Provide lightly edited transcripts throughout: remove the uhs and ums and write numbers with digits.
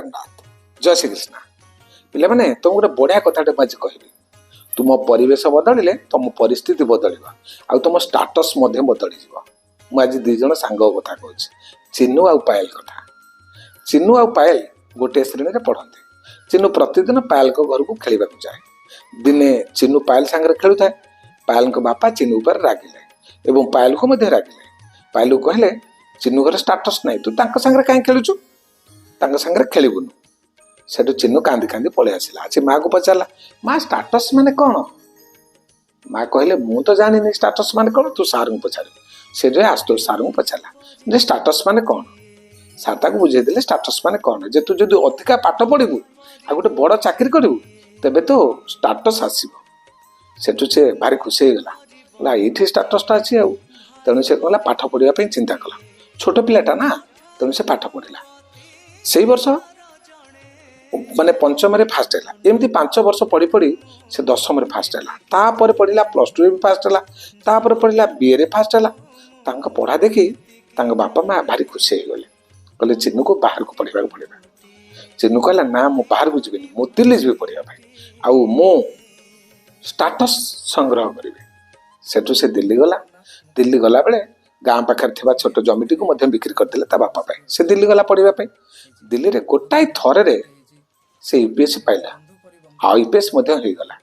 जगन्नाथ जय श्री कृष्ण पिला माने तुम गोटे बढ़िया कथाटे आज कहबी तुम परिवेश बदलिले तुम परिस्थिति बदल आ तुम स्टाटस बदल आज दी जन सांग कथा कहूँ चिन्नू आ पायल कथा चिन्नू आ पायल गोटे श्रेणी में पढ़ते चिन्नू प्रतिदिन पायल घर को खेल जाए दिने चिन्नू पायल सांगे खेलु था पायल बापा चिन्नू पर रागिले एवं पायल को रागिले पायल को कहले चिन्नू घर स्टाटस नहीं तू सांगे कहीं खेलुचु सांगे खेलुनु सेठू चिन्नू कांदी कांदी पलि आसला अच्छे माँ को पचारा माँ स्टाटस माने कौन माँ कहले मु तो जानी स्टाटस माने कौन तू सार को पचार से आसुतोष सार को पचारा जे स्टाटस माने कौन सार ताको बुझे देले स्टाटस माने कौन जे तू जदि अधिका पाठ पढ़ू आ गोटे बड़ चाकरी करू तेबे तो स्टाटस आसीबो सेठू से भारी खुशी हो गला ये स्टाटसटा अच्छी आउ तेणु से कहला पाठ पढ़ाई चिंता कला छोट पिलाटा ना तेणु से पाठ पढ़ला से वर्ष माने पंचम फास्ट है एमती 5 वर्ष पढ़ी पढ़ी से 10th फास्ट है तापर पढ़ला +2 फास्ट है तापर पढ़ला BA फास्ट है पढ़ा देखी बापा माँ भारी खुशी हो गले कहले चिन्नू को बाहर को पढ़ा पड़ेगा चिन्नू कहला ना मु बाहर को जीविनी मु दिल्ली जी पढ़ा आउ मु स्टाटस संग्रह करी सेठू से दिल्ली गला बेले गाँ पाखे थी छोट जमीटी को बिक्री करते बापा से दिल्ली गला पढ़ाई दिल्ली रे गोटाए थरे से यूपीएससी पाइला आ यूपीएस होगा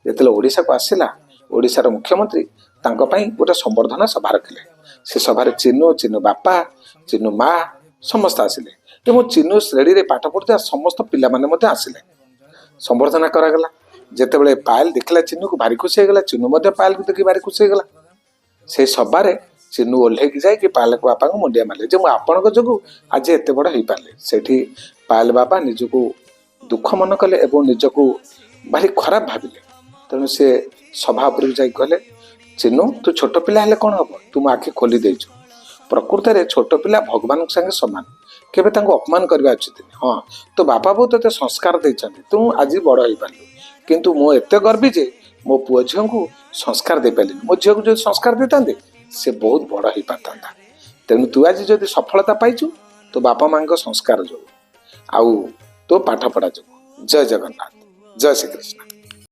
जो ओडिशा को आसला ओडिशार मुख्यमंत्री गोटे संवर्धना सभा रखिले से सभार चिन्नू चिन्नू बापा चिन्नू माँ समस्त आसिले चिन्नू श्रेणी रे पाठ पढ़ुवा समस्त पिला माने आसिले संवर्धना करागला जेतेबेले पायल देखला चिन्नू को भारी खुशी होगा चिन्नू पायल को देखी भारी खुशी होगा से सभारे चिन्नू ओह्लैकी जाए पायल बापा को मुंडिया मारे जो आपण जो आज एत बड़ हो पारे से पायल बापा निजको दुख मन कले एवं निजको भारी खराब भाविले तेणु से सभा जाई कहले चिन्नू तू छोट पिला हेले कौन हम तुम आखि खोली देचु प्रकृत में छोट पिला भगवान संगे सामान केबे तांको अपमान करबा उचित हाँ तो बापा बो ते संस्कार देछन्ती तू आज बड़ हो पारलु किंतु मो एते गर्वी जे मो पुओ झियो को संस्कार दे पालिनी मो झियो को जो संस्कार देतांते से बहुत बड़ हो पारता तेणु तू आज जदि सफलता पाइचु तो बापा माँ संस्कार जो आउ तो पाठ पढ़ा जो जय जगन्नाथ जय श्री कृष्ण।